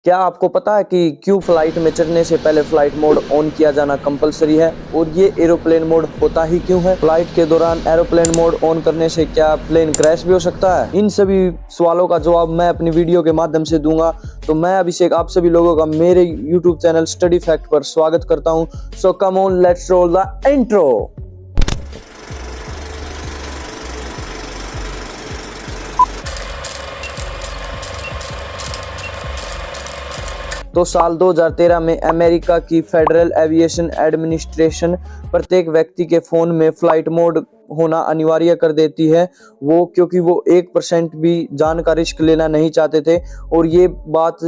क्या आपको पता है कि क्यों फ्लाइट में चढ़ने से पहले फ्लाइट मोड ऑन किया जाना कंपलसरी है और ये एरोप्लेन मोड होता ही क्यों है? फ्लाइट के दौरान एरोप्लेन मोड ऑन करने से क्या प्लेन क्रैश भी हो सकता है? इन सभी सवालों का जवाब मैं अपनी वीडियो के माध्यम से दूंगा। तो मैं अभिषेक आप सभी लोगों का मेरे यूट्यूब चैनल स्टडी फैक्ट पर स्वागत करता हूँ। So come on, let's roll the intro. तो साल 2013 में अमेरिका की फेडरल एविएशन एडमिनिस्ट्रेशन प्रत्येक व्यक्ति के फोन में फ्लाइट मोड होना अनिवार्य कर देती है, वो क्योंकि वो 1% भी जान का रिस्क लेना नहीं चाहते थे और ये बात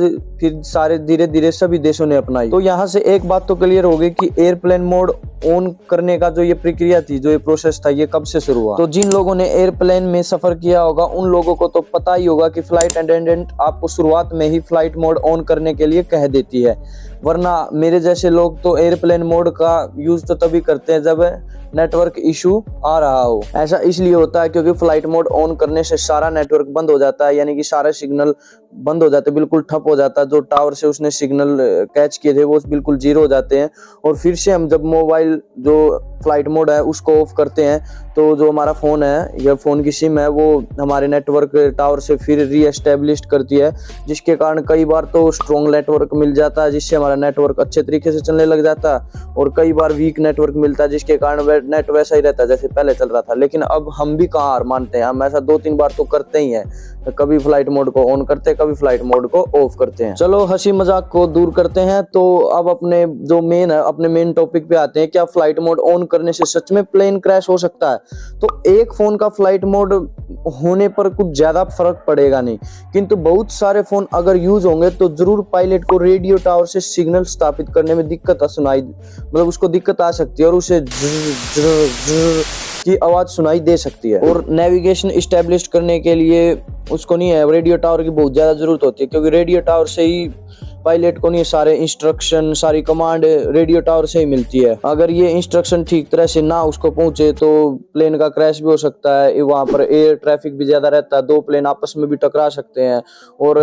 फिर सारे धीरे धीरे सभी देशों ने अपनाई। तो यहाँ से एक बात तो क्लियर हो गई कि एयरप्लेन मोड ऑन करने का जो ये प्रक्रिया थी, जो ये प्रोसेस था, ये कब से शुरू हुआ। तो जिन लोगों ने एयरप्लेन में सफर किया होगा उन लोगों को तो पता ही होगा कि फ्लाइट अटेंडेंट आपको शुरुआत में ही फ्लाइट मोड ऑन करने के लिए कह देती है, वरना मेरे जैसे लोग तो एयरप्लेन मोड का यूज तो तभी करते हैं जब नेटवर्क इशू आ रहा हो। ऐसा इसलिए होता है क्योंकि फ्लाइट मोड ऑन करने से सारा नेटवर्क बंद हो जाता है, यानी कि सारे सिग्नल बंद हो जाते हैं, बिल्कुल ठप हो जाता है। जो टावर से उसने सिग्नल कैच किए थे वो बिल्कुल जीरो हो जाते हैं और फिर से हम जब मोबाइल जो फ्लाइट मोड है उसको ऑफ करते हैं तो जो हमारा फोन है या फोन की सिम है वो हमारे नेटवर्क टावर से फिर रीएस्टेब्लिश करती है, जिसके कारण कई बार तो स्ट्रॉन्ग नेटवर्क मिल जाता है जिससे हमारा नेटवर्क अच्छे तरीके से चलने लग जाता है और कई बार वीक नेटवर्क मिलता है जिसके कारण नेट वैसा ही रहता है जैसे पहले चल रहा था। लेकिन अब हम भी कहाँ हार मानते हैं, हम ऐसा 2-3 बार तो करते ही हैं, कभी फ्लाइट मोड को ऑन करते हैं, कभी फ्लाइट मोड को ऑफ करते हैं। चलो हंसी मजाक को दूर करते हैं, तो अब अपने जो मेन है, अपने मेन टॉपिक पे आते हैं। क्या फ्लाइट मोड ऑन करने से सच में प्लेन क्रैश हो सकता है? तो एक फोन का फ्लाइट मोड होने पर कुछ ज्यादा फर्क पड़ेगा नहीं, किंतु बहुत सारे फोन अगर यूज होंगे तो जरूर पायलट को रेडियो टावर से सिग्नल स्थापित करने में दिक्कत उसको दिक्कत आ सकती है और उसे की आवाज सुनाई दे सकती है। और नेविगेशन इस्टेब्लिश करने के लिए उसको नहीं है, रेडियो टावर की बहुत ज्यादा जरूरत होती है, क्योंकि रेडियो टावर से ही पायलट को नहीं सारे इंस्ट्रक्शन, सारी कमांड रेडियो टावर से ही मिलती है। अगर ये इंस्ट्रक्शन ठीक तरह से ना उसको पहुंचे तो प्लेन का क्रैश भी हो सकता है। वहां पर एयर ट्रैफिक भी ज्यादा रहता है, 2 प्लेन आपस में भी टकरा सकते हैं और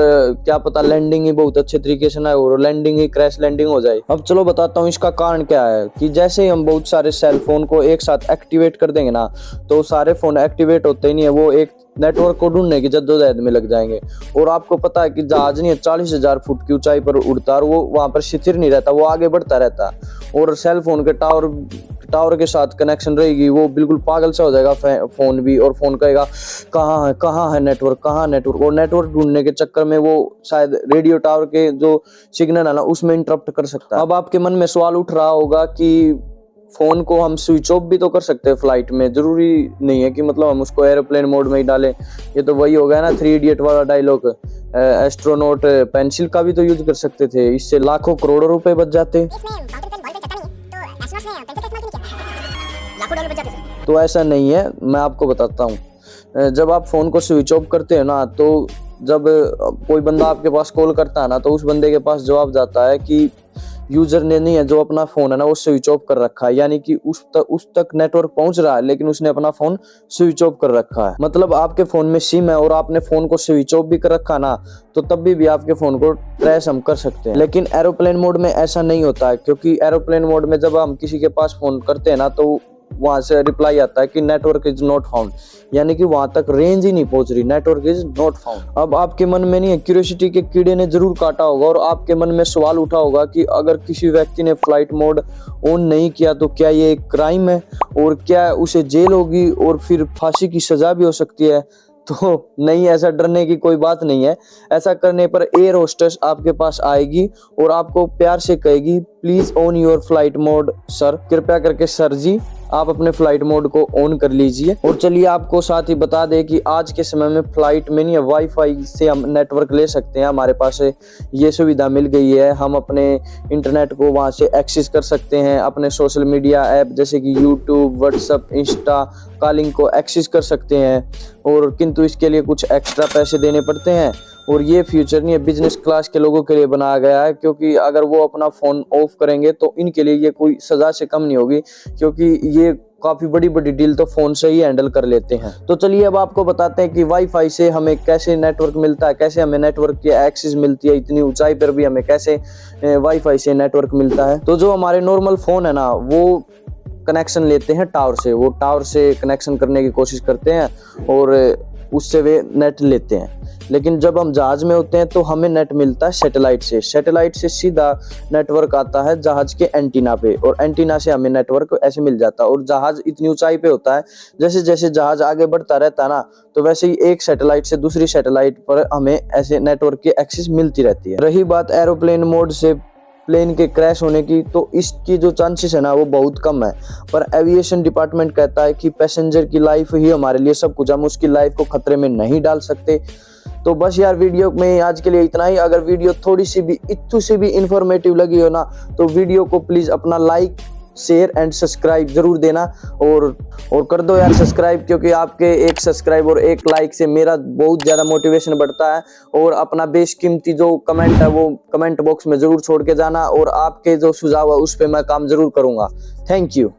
क्या पता लैंडिंग ही बहुत अच्छे तरीके से ना हो और लैंडिंग ही क्रैश लैंडिंग हो जाए। अब चलो बताता हूँ इसका कारण क्या है। कि जैसे ही हम बहुत सारे सेल फोन को एक साथ एक्टिवेट कर देंगे ना, तो सारे फोन एक्टिवेट होते ही नहीं है, वो एक नेटवर्क को ढूंढने की जद्दोजहद में लग जाएंगे। और आपको पता है कि जहाज नहीं है 40,000 फुट की ऊंचाई पर उड़ता है, वो वहां पर स्थिर नहीं रहता, वो आगे बढ़ता रहता है। और सेल फोन के टावर के साथ कनेक्शन रहेगी, वो बिल्कुल पागल सा हो जाएगा फोन भी, और फोन कहेगा कहाँ है नेटवर्क, और नेटवर्क ढूंढने के चक्कर में वो शायद रेडियो टावर के जो सिग्नल है ना उसमें इंटरप्ट कर सकता है। अब आपके मन में सवाल उठ रहा होगा कि फोन को हम स्विच ऑफ भी तो कर सकते हैं फ्लाइट में, जरूरी नहीं है कि मतलब हम उसको एरोप्लेन मोड में ही डालें। ये तो वही हो गया ना 3 इडियट वाला डायलॉग। एस्ट्रोनॉट पेंसिल का भी तो यूज कर सकते थे, इससे लाखों करोड़ों रुपए बच जाते। तो ऐसा नहीं है, मैं आपको बताता हूँ। जब आप फोन को स्विच ऑफ करते हैं ना, तो जब कोई बंदा आपके पास कॉल करता है ना, तो उस बंदे के पास जवाब जाता है कि यूजर ने नहीं है जो अपना फोन है ना वो स्विच ऑफ कर रखा है, यानी कि उस तक नेटवर्क पहुंच रहा है लेकिन उसने अपना फोन स्विच ऑफ कर रखा है। मतलब आपके फोन में सिम है और आपने फोन को स्विच ऑफ भी कर रखा ना, तो तब भी आपके फोन को ट्रेस हम कर सकते हैं। लेकिन एरोप्लेन मोड में ऐसा नहीं होता है, क्योंकि एरोप्लेन मोड में जब हम किसी के पास फोन करते हैं ना, तो वहां से रिप्लाई आता है कि नेटवर्क इज नॉट फाउंड, यानी कि वहां तक रेंज ही नहीं पहुंच रही, नेटवर्क इज नॉट फाउंड। अब आपके मन में नहीं है, क्यूरियोसिटी के कीड़े ने जरूर काटा होगा और आपके मन में सवाल उठा होगा कि अगर किसी व्यक्ति ने फ्लाइट मोड ऑन नहीं किया तो क्या ये एक क्राइम है और क्या उसे जेल होगी और फिर फांसी की सजा भी हो सकती है? तो नहीं, ऐसा डरने की कोई बात नहीं है। ऐसा करने पर एयर होस्टेस आपके पास आएगी और आपको प्यार से कहेगी please on your flight mode sir, कृपया करके सर जी आप अपने फ्लाइट मोड को ऑन कर लीजिए। और चलिए आपको साथ ही बता दें कि आज के समय में फ्लाइट में नहीं है, वाईफाई से हम नेटवर्क ले सकते हैं। हमारे पास ये सुविधा मिल गई है, हम अपने इंटरनेट को वहां से एक्सेस कर सकते हैं, अपने सोशल मीडिया ऐप जैसे कि यूट्यूब, व्हाट्सएप, इंस्टा, कॉलिंग को एक्सेस कर सकते हैं। और किंतु इसके लिए कुछ एक्स्ट्रा पैसे देने पड़ते हैं और ये फ्यूचर नहीं है, बिजनेस क्लास के लोगों के लिए बनाया गया है, क्योंकि अगर वो अपना फ़ोन ऑफ करेंगे तो इनके लिए ये कोई सज़ा से कम नहीं होगी, क्योंकि ये काफ़ी बड़ी बड़ी डील तो फ़ोन से ही हैंडल कर लेते हैं। तो चलिए अब आपको बताते हैं कि वाईफाई से हमें कैसे नेटवर्क मिलता है, कैसे हमें नेटवर्क की एक्सेस मिलती है, इतनी ऊंचाई पर भी हमें कैसे वाईफाई से नेटवर्क मिलता है। तो जो हमारे नॉर्मल फ़ोन है ना, वो कनेक्शन लेते हैं टावर से, वो टावर से कनेक्शन करने की कोशिश करते हैं और उससे वे नेट लेते हैं। लेकिन जब हम जहाज में होते हैं तो हमें नेट मिलता है सैटेलाइट से। सैटेलाइट से सीधा नेटवर्क आता है जहाज के एंटीना पे, और एंटीना से हमें नेटवर्क ऐसे मिल जाता है। और जहाज इतनी ऊंचाई पे होता है, जैसे जैसे जहाज आगे बढ़ता रहता है ना, तो वैसे ही एक सैटेलाइट से दूसरी सैटेलाइट पर हमें ऐसे नेटवर्क की एक्सेस मिलती रहती है। रही बात एरोप्लेन मोड से प्लेन के क्रैश होने की, तो इसकी जो चांसेस है ना वो बहुत कम है। पर एविएशन डिपार्टमेंट कहता है कि पैसेंजर की लाइफ ही हमारे लिए सब कुछ, हम उसकी लाइफ को खतरे में नहीं डाल सकते। तो बस यार वीडियो में आज के लिए इतना ही। अगर वीडियो थोड़ी सी भी इतनी सी भी इंफॉर्मेटिव लगी हो ना, तो वीडियो को प्लीज अपना लाइक, शेयर एंड सब्सक्राइब जरूर देना। और कर दो यार सब्सक्राइब, क्योंकि आपके एक सब्सक्राइब और एक लाइक से मेरा बहुत ज़्यादा मोटिवेशन बढ़ता है। और अपना बेशकीमती जो कमेंट है वो कमेंट बॉक्स में ज़रूर छोड़ के जाना, और आपके जो सुझाव है उस पर मैं काम ज़रूर करूँगा। Thank you.